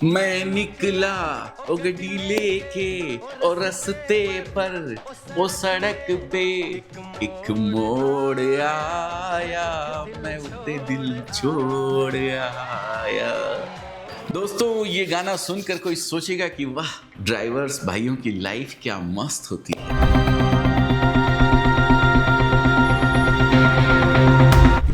मैं निकला ओ गड्डी लेके और रस्ते पर वो सड़क पे एक मोड़ आया, मैं उते दिल छोड़ आया। दोस्तों, ये गाना सुनकर कोई सोचेगा कि वाह, ड्राइवर्स भाइयों की लाइफ क्या मस्त होती है।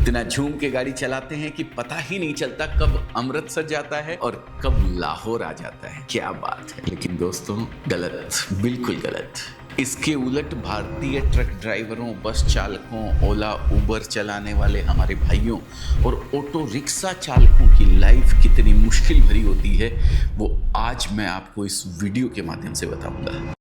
इतना झूम के गाड़ी चलाते हैं कि पता ही नहीं चलता कब अमृतसर जाता है और कब लाहौर आ जाता है। क्या बात है। लेकिन दोस्तों, गलत, बिल्कुल गलत। इसके उलट भारतीय ट्रक ड्राइवरों, बस चालकों, ओला उबर चलाने वाले हमारे भाइयों और ऑटो रिक्शा चालकों की लाइफ कितनी मुश्किल भरी होती है, वो आज मैं आपको इस वीडियो के माध्यम से बताऊंगा।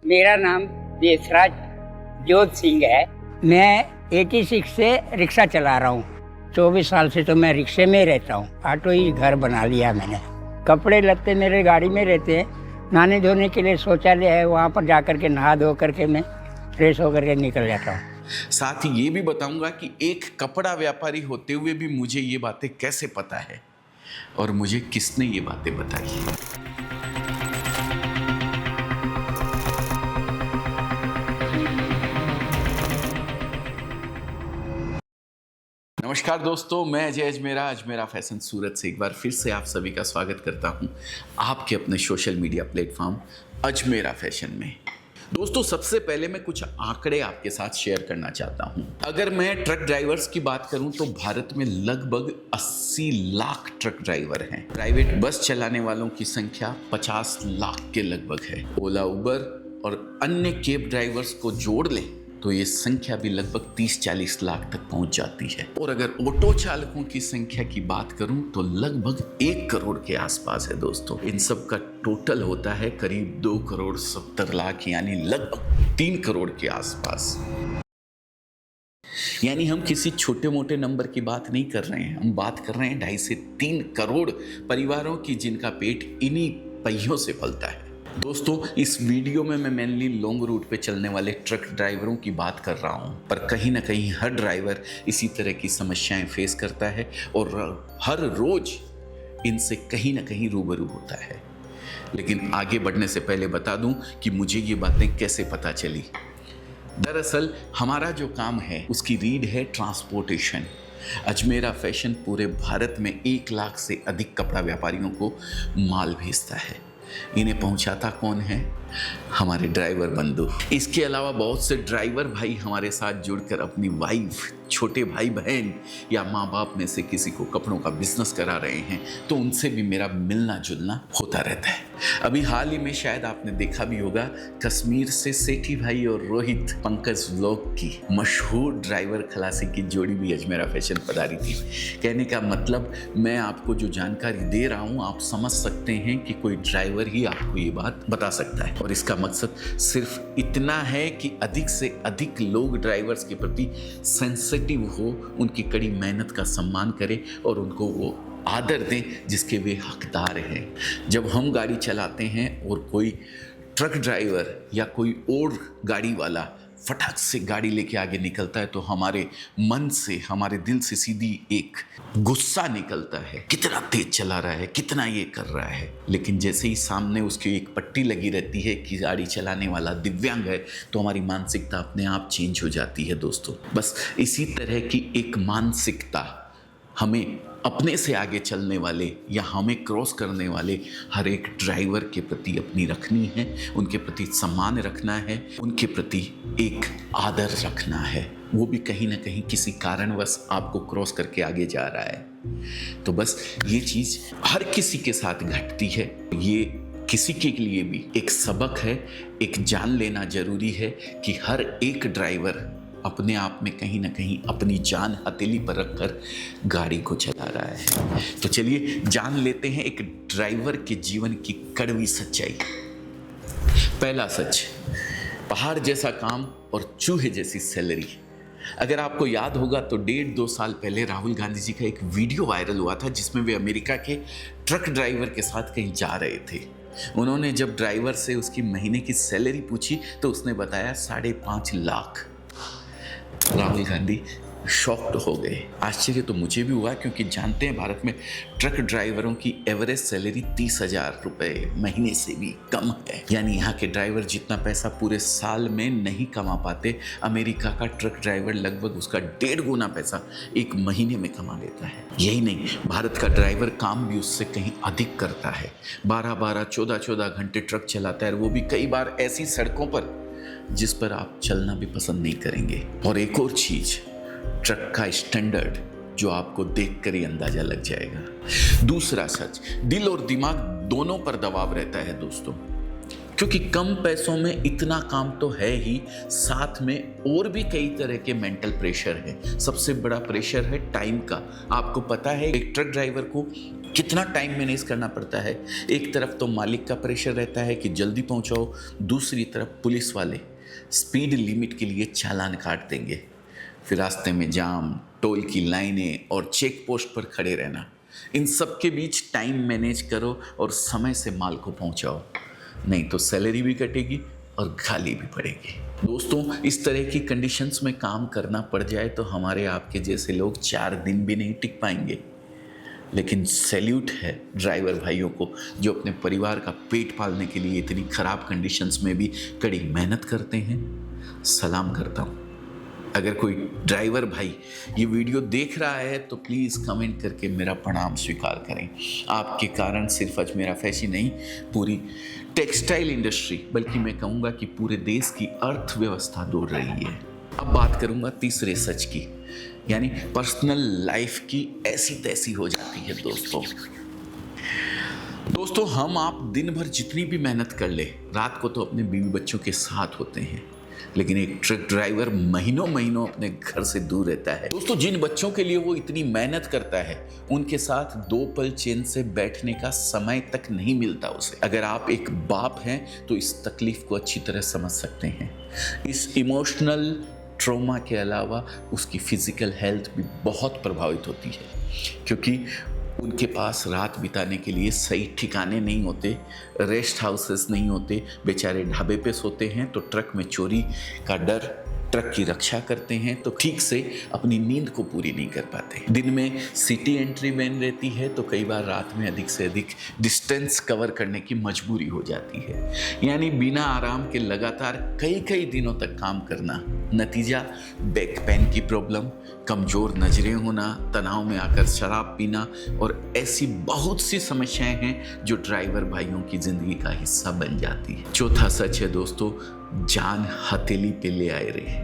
मेरा नाम देसराज जोत सिंह है। मैं 86 से रिक्शा चला रहा हूँ। 24 साल से तो मैं रिक्शे में रहता हूँ। ऑटो ही घर बना लिया मैंने। कपड़े लत्ते मेरे गाड़ी में रहते हैं। नहाने धोने के लिए शौचालय है, वहाँ पर जा कर के नहा धो करके मैं फ्रेश होकर के निकल जाता हूँ। साथ ही ये भी बताऊंगा कि एक कपड़ा व्यापारी होते हुए भी मुझे ये बातें कैसे पता है और मुझे किसने ये बातें बताई। नमस्कार दोस्तों, मैं अजय अजमेरा फैशन सूरत से एक बार फिर से आप सभी का स्वागत करता हूं आपके अपने social media platform Ajmera fashion में। दोस्तों, सबसे पहले मैं कुछ आंकड़े आपके साथ शेयर करना चाहता हूं। अगर मैं ट्रक ड्राइवर्स की बात करूं तो भारत में लगभग 80 लाख ट्रक ड्राइवर हैं। प्राइवेट बस चलाने वालों की संख्या 50 लाख के लगभग है। ओला उबर और अन्य कैब ड्राइवर्स को जोड़ लें तो ये संख्या भी लगभग 30-40 लाख तक पहुंच जाती है। और अगर ऑटो चालकों की संख्या की बात करूं तो लगभग 1 करोड़ के आसपास है। दोस्तों, इन सब का टोटल होता है करीब 2 करोड़ 70 लाख, यानी लगभग 3 करोड़ के आसपास। यानी हम किसी छोटे मोटे नंबर की बात नहीं कर रहे हैं, हम बात कर रहे हैं 2.5 से 3 करोड़ परिवारों की, जिनका पेट इन्हीं पहियों से पलता है। दोस्तों, इस वीडियो में मैं मेनली लॉन्ग रूट पे चलने वाले ट्रक ड्राइवरों की बात कर रहा हूं, पर कहीं ना कहीं हर ड्राइवर इसी तरह की समस्याएं फेस करता है और हर रोज इनसे कहीं ना कहीं रूबरू होता है। लेकिन आगे बढ़ने से पहले बता दूं कि मुझे ये बातें कैसे पता चली। दरअसल हमारा जो काम है उसकी रीड है ट्रांसपोर्टेशन। अजमेरा फैशन पूरे भारत में 1 लाख से अधिक कपड़ा व्यापारियों को माल भेजता है। इन्हें पहुंचाता कौन है? हमारे ड्राइवर बंधु। इसके अलावा बहुत से ड्राइवर भाई हमारे साथ जुड़कर अपनी वाइफ, छोटे भाई बहन या माँ बाप में से किसी को कपड़ों का बिजनेस करा रहे हैं, तो उनसे भी मेरा मिलना जुलना होता रहता है। अभी हाल ही में शायद आपने देखा भी होगा, कश्मीर से सेठी भाई और रोहित पंकज व्लॉग की मशहूर ड्राइवर खलासी की जोड़ी भी अजमेरा फैशन पधारी थी। कहने का मतलब, मैं आपको जो जानकारी दे रहा हूँ आप समझ सकते हैं कि कोई ड्राइवर ही आपको ये बात बता सकता है। और इसका मकसद सिर्फ इतना है कि अधिक से अधिक लोग ड्राइवर्स के प्रति सेंसिटिव हो, उनकी कड़ी मेहनत का सम्मान करें और उनको वो आदर दें जिसके वे हकदार हैं। जब हम गाड़ी चलाते हैं और कोई ट्रक ड्राइवर या कोई और गाड़ी वाला फटाक से गाड़ी लेके आगे निकलता है तो हमारे मन से, हमारे दिल से सीधी एक गुस्सा निकलता है, कितना तेज चला रहा है, कितना ये कर रहा है। लेकिन जैसे ही सामने उसकी एक पट्टी लगी रहती है कि गाड़ी चलाने वाला दिव्यांग है, तो हमारी मानसिकता अपने आप चेंज हो जाती है। दोस्तों, बस इसी तरह की एक मानसिकता हमें अपने से आगे चलने वाले या हमें क्रॉस करने वाले हर एक ड्राइवर के प्रति अपनी रखनी है, उनके प्रति सम्मान रखना है, उनके प्रति एक आदर रखना है। वो भी कहीं ना कहीं किसी कारणवश आपको क्रॉस करके आगे जा रहा है। तो बस ये चीज़ हर किसी के साथ घटती है। ये किसी के लिए भी एक सबक है, एक जान लेना जरूरी है कि हर एक ड्राइवर अपने आप में कहीं ना कहीं अपनी जान हथेली पर रखकर गाड़ी को चला रहा है। तो चलिए जान लेते हैं एक ड्राइवर के जीवन की कड़वी सच्चाई। पहला सच, पहाड़ जैसा काम और चूहे जैसी सैलरी। अगर आपको याद होगा तो 1.5-2 साल पहले राहुल गांधी जी का एक वीडियो वायरल हुआ था जिसमें वे अमेरिका के ट्रक ड्राइवर के साथ कहीं जा रहे थे। उन्होंने जब ड्राइवर से उसकी महीने की सैलरी पूछी तो उसने बताया 5.5 लाख। राहुल गांधी शॉक्ड हो गए। आश्चर्य तो मुझे भी हुआ, क्योंकि जानते हैं भारत में ट्रक ड्राइवरों की एवरेज सैलरी 30,000 रुपए महीने से भी कम है। यानी यहाँ के ड्राइवर जितना पैसा पूरे साल में नहीं कमा पाते, अमेरिका का ट्रक ड्राइवर लगभग उसका 1.5 गुना पैसा एक महीने में कमा लेता है। यही नहीं, भारत का ड्राइवर काम भी उससे कहीं अधिक करता है। 12-12, 14-14 घंटे ट्रक चलाता है, और वो भी कई बार ऐसी सड़कों पर जिस पर आप चलना भी पसंद नहीं करेंगे। और एक और चीज, ट्रक का स्टैंडर्ड जो आपको देखकर ही अंदाजा लग जाएगा। दूसरा सच, दिल और दिमाग दोनों पर दबाव रहता है दोस्तों, क्योंकि कम पैसों में इतना काम तो है ही, साथ में और भी कई तरह के मेंटल प्रेशर है। सबसे बड़ा प्रेशर है टाइम का। आपको पता है एक ट्रक ड्राइवर को कितना टाइम मैनेज करना पड़ता है। एक तरफ तो मालिक का प्रेशर रहता है कि जल्दी पहुंचाओ, दूसरी तरफ पुलिस वाले स्पीड लिमिट के लिए चालान काट देंगे, फिर रास्ते में जाम, टोल की लाइनें और चेक पोस्ट पर खड़े रहना। इन सब के बीच टाइम मैनेज करो और समय से माल को पहुंचाओ, नहीं तो सैलरी भी कटेगी और गाली भी पड़ेगी। दोस्तों, इस तरह की कंडीशंस में काम करना पड़ जाए तो हमारे आपके जैसे लोग 4 दिन भी नहीं टिक पाएंगे। लेकिन सैल्यूट है ड्राइवर भाइयों को जो अपने परिवार का पेट पालने के लिए इतनी खराब कंडीशंस में भी कड़ी मेहनत करते हैं। सलाम करता हूँ। अगर कोई ड्राइवर भाई ये वीडियो देख रहा है तो प्लीज़ कमेंट करके मेरा प्रणाम स्वीकार करें। आपके कारण सिर्फ अजमेरा फैशन नहीं, पूरी टेक्सटाइल इंडस्ट्री, बल्कि मैं कहूँगा कि पूरे देश की अर्थव्यवस्था दौड़ रही है। अब बात करूँगा तीसरे सच की, यानी पर्सनल लाइफ की ऐसी तैसी हो जाती है दोस्तों हम आप दिन भर जितनी भी मेहनत कर ले, रात को तो अपने बीवी बच्चों के साथ होते हैं, लेकिन एक ट्रक ड्राइवर महीनों महीनों अपने घर से दूर रहता है। दोस्तों, जिन बच्चों के लिए वो इतनी मेहनत करता है, उनके साथ 2 पल चैन से बैठने का समय तक नहीं मिलता उसे। अगर आप एक बाप हैं तो इस तकलीफ को अच्छी तरह समझ सकते हैं। इस इमोशनल ट्रॉमा के अलावा उसकी फिजिकल हेल्थ भी बहुत प्रभावित होती है, क्योंकि उनके पास रात बिताने के लिए सही ठिकाने नहीं होते, रेस्ट हाउसेस नहीं होते, बेचारे ढाबे पे सोते हैं तो ट्रक में चोरी का डर, ट्रक की रक्षा करते हैं तो ठीक से अपनी नींद को पूरी नहीं कर पाते। दिन में सिटी एंट्री बैन रहती है तो कई बार रात में अधिक से अधिक डिस्टेंस कवर करने की मजबूरी हो जाती है। यानी बिना आराम के लगातार कई दिनों तक काम करना, नतीजा बैक पेन की प्रॉब्लम, कमज़ोर नजरें होना, तनाव में आकर शराब पीना और ऐसी बहुत सी समस्याएं हैं जो ड्राइवर भाइयों की जिंदगी का हिस्सा बन जाती है। चौथा सच है दोस्तों, जान हथेली पे ले आए रे।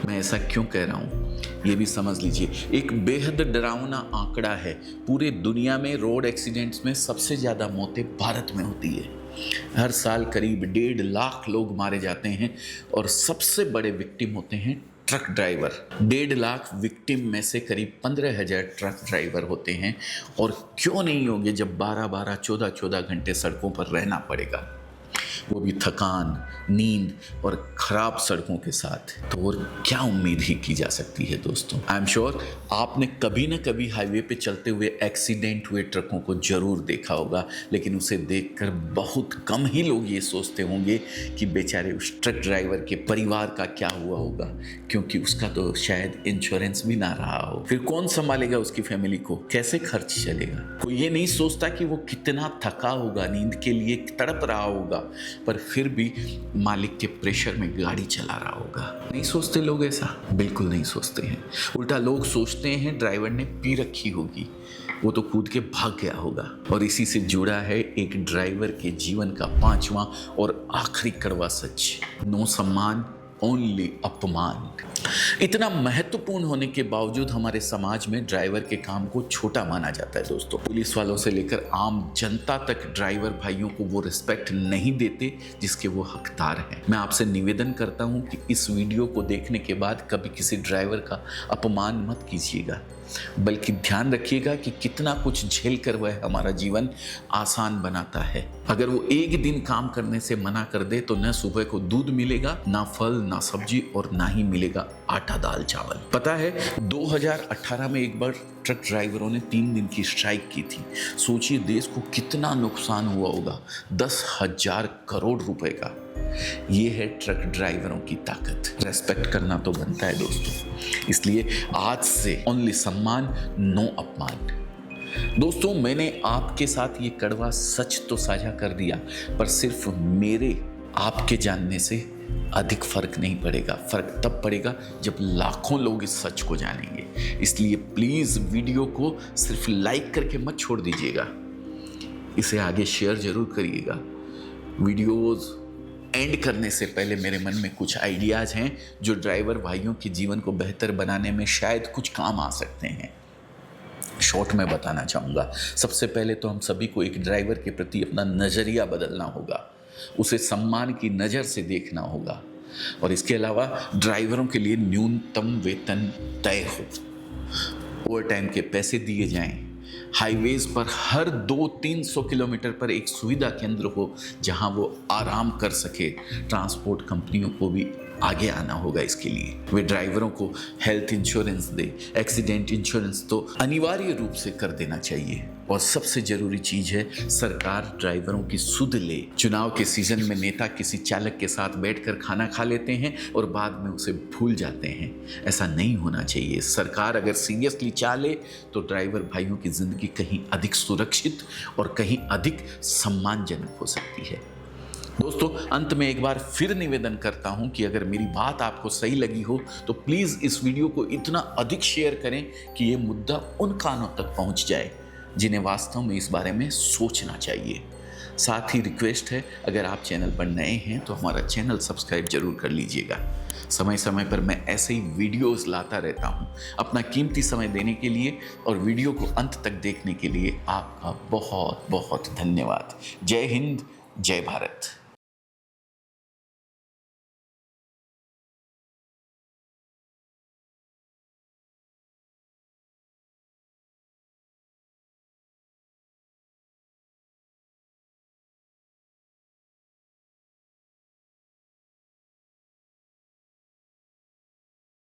मैं ऐसा क्यों कह रहा हूँ ये भी समझ लीजिए। एक बेहद डरावना आंकड़ा है, पूरे दुनिया में रोड एक्सीडेंट्स में सबसे ज़्यादा मौतें भारत में होती है। हर साल करीब 1.5 लाख लोग मारे जाते हैं और सबसे बड़े विक्टिम होते हैं ट्रक ड्राइवर। 1.5 लाख विक्टिम में से करीब 15,000 ट्रक ड्राइवर होते हैं। और क्यों नहीं होंगे जब 12-12, 14-14 घंटे सड़कों पर रहना पड़ेगा, वो भी थकान, नींद और खराब सड़कों के साथ। तो और क्या उम्मीद ही की जा सकती है दोस्तों। आई एम श्योर आपने कभी न कभी हाईवे पे चलते हुए एक्सीडेंट हुए ट्रकों को जरूर देखा होगा, लेकिन उसे देखकर बहुत कम ही लोग ये सोचते होंगे कि बेचारे उस ट्रक ड्राइवर के परिवार का क्या हुआ होगा, क्योंकि उसका तो शायद इंश्योरेंस भी ना रहा हो। फिर कौन संभालेगा उसकी फैमिली को, कैसे खर्च चलेगा। कोई ये नहीं सोचता कि वो कितना थका होगा, नींद के लिए तड़प रहा होगा, पर फिर भी मालिक के प्रेशर में गाड़ी चला रहा होगा। नहीं सोचते लोग ऐसा, बिल्कुल नहीं सोचते हैं। उल्टा लोग सोचते हैं ड्राइवर ने पी रखी होगी, वो तो कूद के भाग गया होगा। और इसी से जुड़ा है एक ड्राइवर के जीवन का 5वां और आखिरी कड़वा सच, नो सम्मान, ओनली अपमान। इतना महत्वपूर्ण होने के बावजूद हमारे समाज में ड्राइवर के काम को छोटा माना जाता है दोस्तों। पुलिस वालों से लेकर आम जनता तक ड्राइवर भाइयों को वो रिस्पेक्ट नहीं देते जिसके वो हकदार हैं। मैं आपसे निवेदन करता हूं कि इस वीडियो को देखने के बाद कभी किसी ड्राइवर का अपमान मत कीजिएगा, बल्कि ध्यान रखिएगा कि कितना कुछ झेल कर वह हमारा जीवन आसान बनाता है। अगर वो एक दिन काम करने से मना कर दे तो न सुबह को दूध मिलेगा, ना फल, ना सब्जी और ना ही मिलेगा आटा दाल चावल। पता है 2018 में एक बार ट्रक ड्राइवरों ने 3 दिन की स्ट्राइक की थी। सोचिए देश को कितना नुकसान हुआ होगा, 10,000 करोड़ रुपए का। ये है ट्रक ड्राइवरों की ताकत। रेस्पेक्ट करना तो बनता है दोस्तों। इसलिए आज से ओनली सम्मान, नो अपमान। दोस्तों मैंने आपके साथ ये कड़वा सच तो साझा कर दिया, पर सिर्फ मेरे आपके जानने से अधिक फर्क नहीं पड़ेगा। फर्क तब पड़ेगा जब लाखों लोग इस सच को जानेंगे। इसलिए प्लीज वीडियो को सिर्फ लाइक करके मत छोड़ दीजिएगा, इसे आगे शेयर जरूर करिएगा। वीडियोस एंड करने से पहले मेरे मन में कुछ आइडियाज हैं जो ड्राइवर भाइयों के जीवन को बेहतर बनाने में शायद कुछ काम आ सकते हैं। शॉर्ट में बताना चाहूँगा। सबसे पहले तो हम सभी को एक ड्राइवर के प्रति अपना नज़रिया बदलना होगा, उसे सम्मान की नज़र से देखना होगा, और इसके अलावा ड्राइवरों के लिए न्यूनतम वेतन तय हो, ओवर टाइम के पैसे दिए जाएं, हाईवेज पर हर 200-300 किलोमीटर पर एक सुविधा केंद्र हो जहां वो आराम कर सके। ट्रांसपोर्ट कंपनियों को भी आगे आना होगा इसके लिए। वे ड्राइवरों को हेल्थ इंश्योरेंस दे, एक्सीडेंट इंश्योरेंस तो अनिवार्य रूप से कर देना चाहिए। और सबसे जरूरी चीज है सरकार ड्राइवरों की सुध ले। चुनाव के सीजन में नेता किसी चालक के साथ बैठकर खाना खा लेते हैं और बाद में उसे भूल जाते हैं। ऐसा नहीं होना चाहिए। सरकार अगर सीरियसली चाहे तो ड्राइवर भाइयों की जिंदगी कहीं अधिक सुरक्षित और कहीं अधिक सम्मानजनक हो सकती है। दोस्तों अंत में एक बार फिर निवेदन करता हूं कि अगर मेरी बात आपको सही लगी हो तो प्लीज़ इस वीडियो को इतना अधिक शेयर करें कि ये मुद्दा उन कानों तक पहुंच जाए जिन्हें वास्तव में इस बारे में सोचना चाहिए। साथ ही रिक्वेस्ट है, अगर आप चैनल पर नए हैं तो हमारा चैनल सब्सक्राइब जरूर कर लीजिएगा। समय समय पर मैं ऐसे ही वीडियोस लाता रहता हूं। अपना कीमती समय देने के लिए और वीडियो को अंत तक देखने के लिए आपका बहुत बहुत धन्यवाद। जय हिंद, जय भारत।